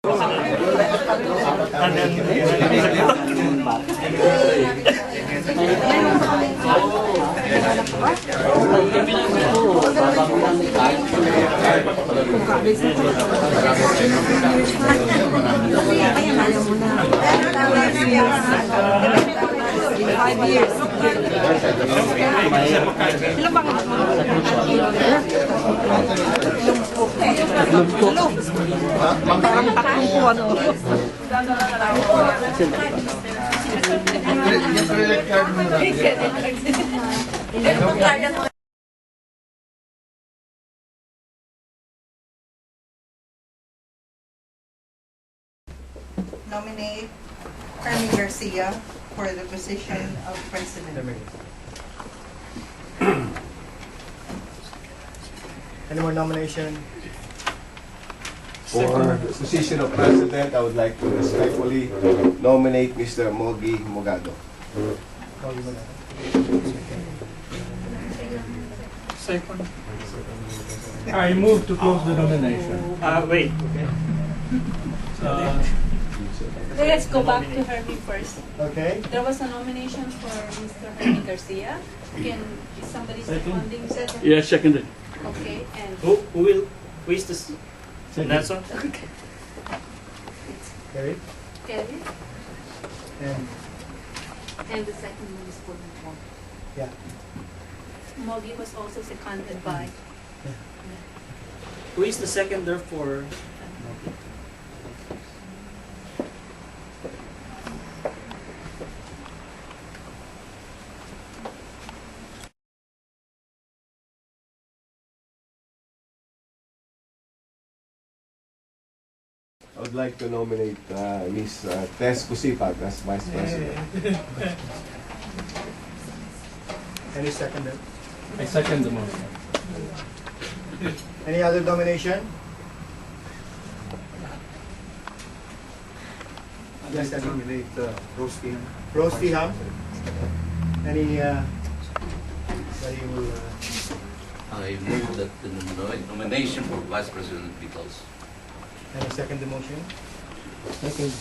And then, nominate Hermie Garcia for the position of president. Any more nomination? For the position of president, I would like to respectfully nominate Mr. Mogi Mogado. second. I move to close the nomination. Wait. Let's go back to Herbie first. Okay. There was a nomination for Mr. Herbie Garcia. Is somebody seconding that? Yes, seconded. Okay, and Who is this? Nelson? okay. Carry. Kelly, And and the second one is for Mo. yeah. Mogi was also seconded by. Who is the seconder for? I would like to nominate Ms. Tess Kusipag as vice president. Any seconder? I second the motion. Any other nomination? Yes, I nominate Rose Kim. Rose Tiham. Any anybody will I move that the nomination for Vice President be closed. any second the motion? Second.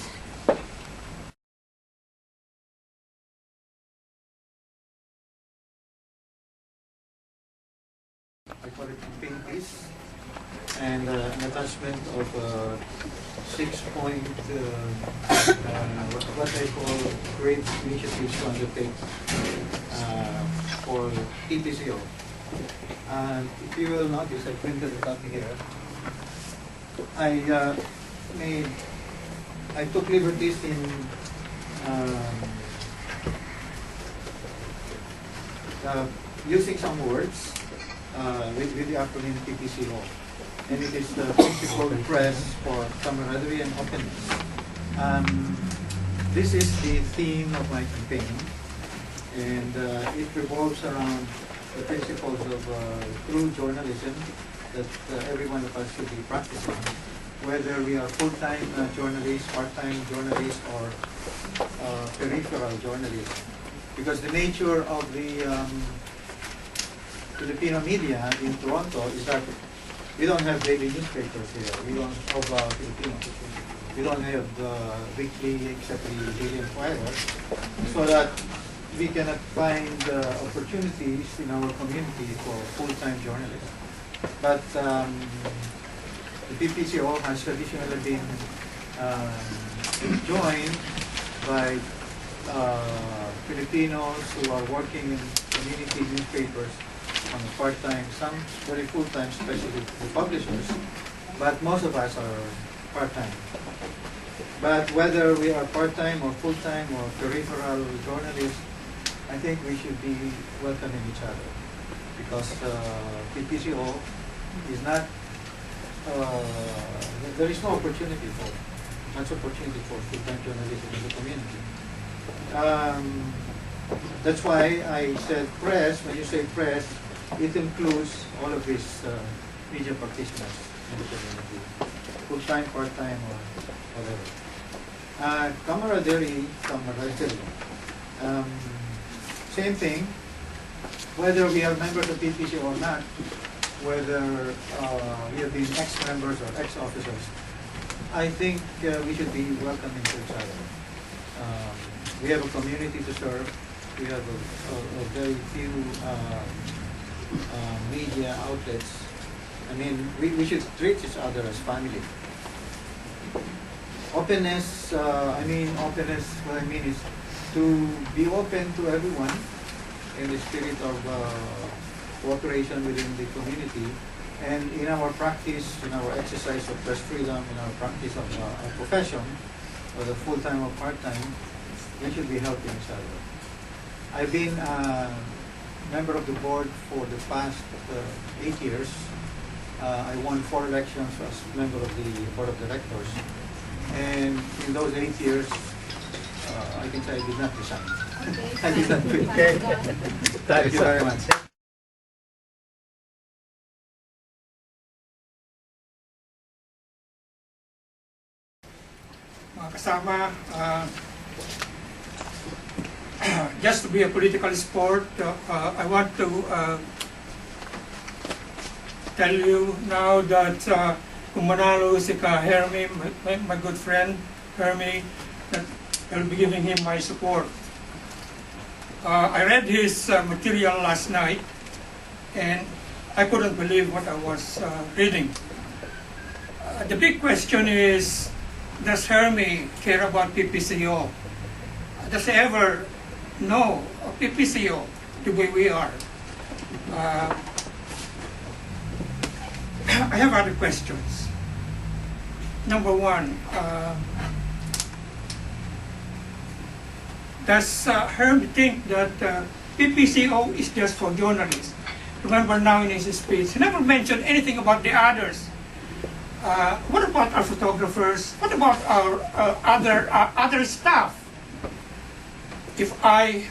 I call it campaign piece and an attachment of 6-point what I call great initiatives to undertake for PPCO. And if you will notice, I printed a copy here. I took liberties in using some words with the acronym PPCO. And it is the Principal Press for Camaraderie and Openness. This is the theme of my campaign, and it revolves around the principles of true journalism that every one of us should be practicing, whether we are full-time journalists, part-time journalists, or peripheral journalists. Because the nature of the Filipino media in Toronto is that we don't have daily newspapers here. We don't have Filipino. We don't have the weekly, except the Daily Inquirer, so that we cannot find opportunities in our community for full-time journalists. But the PPCO has traditionally been joined by Filipinos who are working in community newspapers on a part-time, some very full-time, especially the publishers, but most of us are part-time. But whether we are part-time or full-time or peripheral journalists, I think we should be welcoming each other, because PPCO is not, there is no opportunity for, much opportunity for full-time journalism in the community. That's why I said press. When you say press, it includes all of these media practitioners in the community, full-time, part-time, or whatever. Camaraderie. Same thing, whether we are members of PPC or not, whether we have been ex-members or ex-officers, I think we should be welcoming to each other. We have a community to serve. We have a very few media outlets. I mean, we should treat each other as family. Openness, openness, what I mean is to be open to everyone in the spirit of cooperation within the community. And in our practice, in our exercise of press freedom, in our practice of our profession, whether full-time or part-time, we should be helping each other. I've been a member of the board for the past 8 years. I won 4 elections as member of the board of directors. And in those 8 years, I can say I did not resign. I did not quit. Okay. Thank you very much. Mga kasama, just to be a political sport, I want to tell you now that kung manalo si Hermie, my good friend Hermie, that I'll be giving him my support. I read his material last night and I couldn't believe what I was reading. The big question is, does Hermie care about PPCO? Does he ever know of PPCO the way we are? I have other questions. Number one, does Hermie think that PPCO is just for journalists? Remember now in his speech, he never mentioned anything about the others. What about our photographers? What about our other staff? If I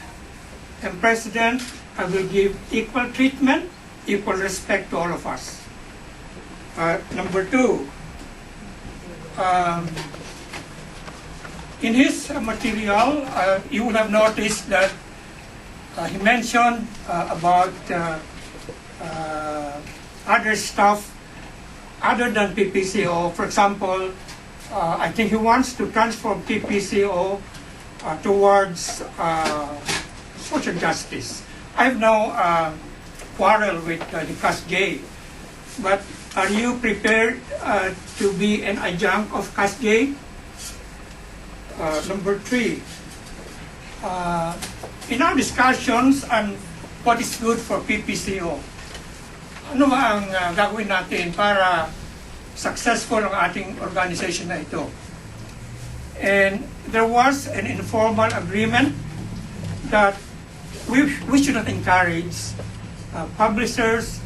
am president, I will give equal treatment, equal respect to all of us. Number two, in his material, you will have noticed that he mentioned about other stuff other than PPCO. For example, I think he wants to transform PPCO towards social justice. I have no quarrel with the CASJ, but are you prepared to be an adjunct of CASJ? Number three, in our discussions on what is good for PPCO, ano ang gagawin natin para successful ang ating organization na ito? And there was an informal agreement that we should not encourage publishers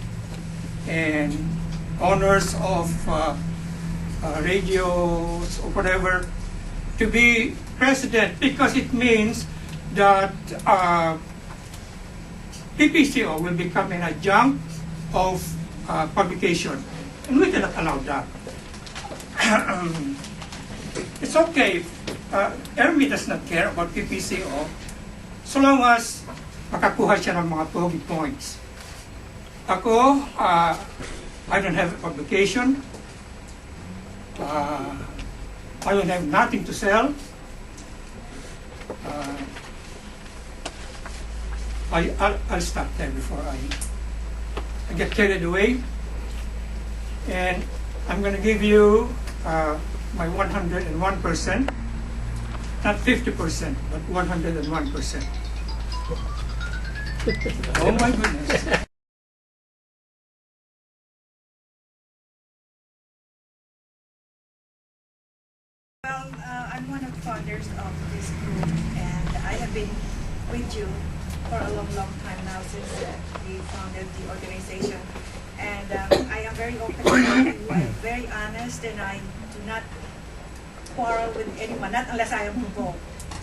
and owners of radios or whatever to be president, because it means that PPCO will become an adjunct of publication, and we cannot allow that. It's okay. Hermie does not care about PPCO so long as makakuha siya ng mga pogi points. Ako, I don't have a publication. I don't have nothing to sell. I'll stop there before I get carried away. And I'm going to give you my 101%, not 50%, but 101%. Oh my goodness. Well, I'm one of the founders of this group, and I have been with you for a long, long time now since we founded the organization. And I am very open to you. I am very honest, and I do not quarrel with anyone, not unless I am provoked.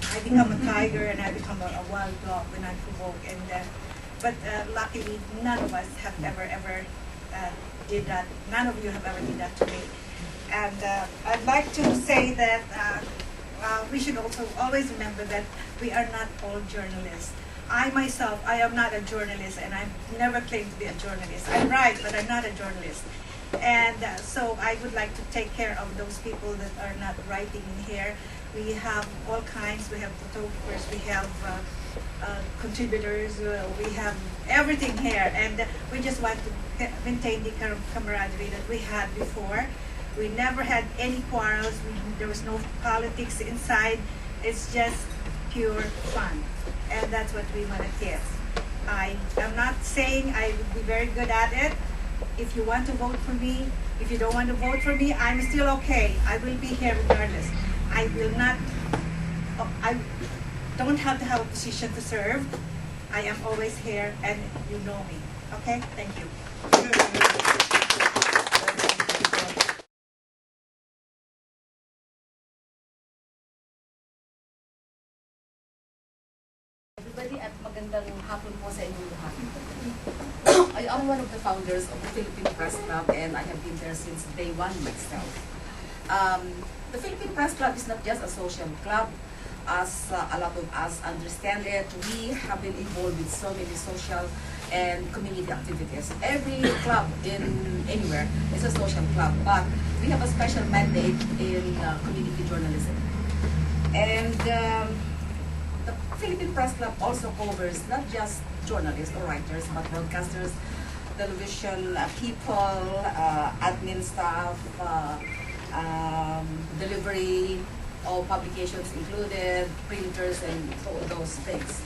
I become a tiger and I become a wild dog when I'm provoked. And but luckily, none of us have ever did that. None of you have ever did that to me. And I'd like to say that we should also always remember that we are not all journalists. I myself, I am not a journalist, and I've never claimed to be a journalist. I write, but I'm not a journalist. And so I would like to take care of those people that are not writing in here. We have all kinds. We have photographers. We have contributors. We have everything here, and we just want to maintain the camaraderie that we had before. We never had any quarrels. There was no politics inside. It's just pure fun, and that's what we want to keep. I'm not saying I would be very good at it. If you want to vote for me, if you don't want to vote for me, I'm still okay. I will be here regardless. I will not, I don't have to have a position to serve. I am always here, and you know me. Okay? Thank you. Everybody at magandang hapon po sa inyong lahat. I am one of the founders of the Philippine Press Club and I have been there since day one myself. The Philippine Press Club is not just a social club, as a lot of us understand it. We have been involved with so many social and community activities. Every club in anywhere is a social club, but we have a special mandate in community journalism. And the Philippine Press Club also covers not just journalists or writers, but broadcasters, television people, admin staff, delivery, all publications included, printers, and all those things.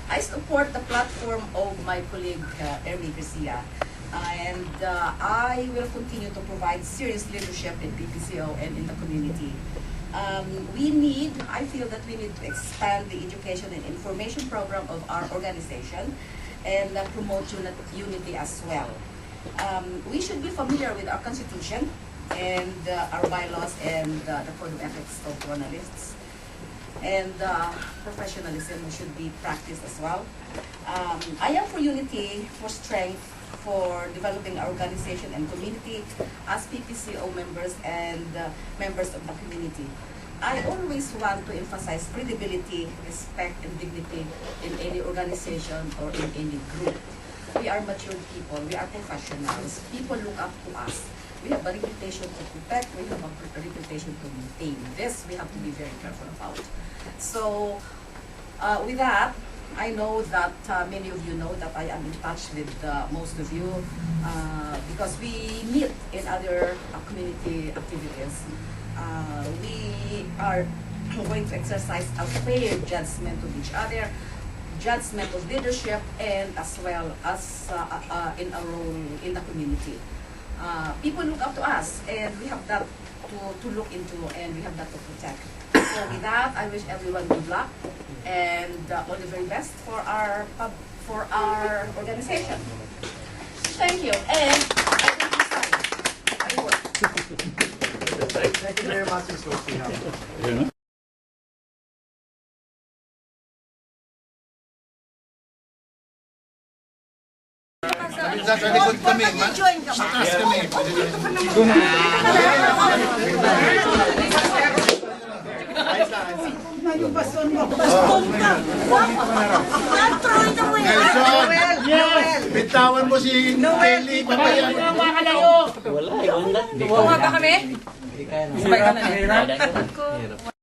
I support the platform of my colleague, Ernie Garcia, and I will continue to provide serious leadership in PPCO and in the community. I feel that we need to expand the education and information program of our organization and promote unity as well. We should be familiar with our constitution and our bylaws and the code of ethics of journalists. And professionalism should be practiced as well. I am for unity, for strength, for developing our organization and community as PPCO members and members of the community. I always want to emphasize credibility, respect, and dignity in any organization or in any group. We are mature people, we are professionals, people look up to us. We have a reputation to protect, we have a reputation to maintain. This we have to be very careful about. So, with that, I know that many of you know that I am in touch with most of you because we meet in other community activities. We are going to exercise a fair judgment of each other, judgment of leadership, and as well as in our role in the community. People look up to us, and we have that to look into, and we have that to protect. So with that, I wish everyone good luck and all the very best for our organization. Thank you, and I work. Thank you very much, Ms. Sophia. Sa likod kami, sa taas kami. Nelson! Bitawan mo si Kelly. Wala, wala. Bumaba kami? Sabay ka na.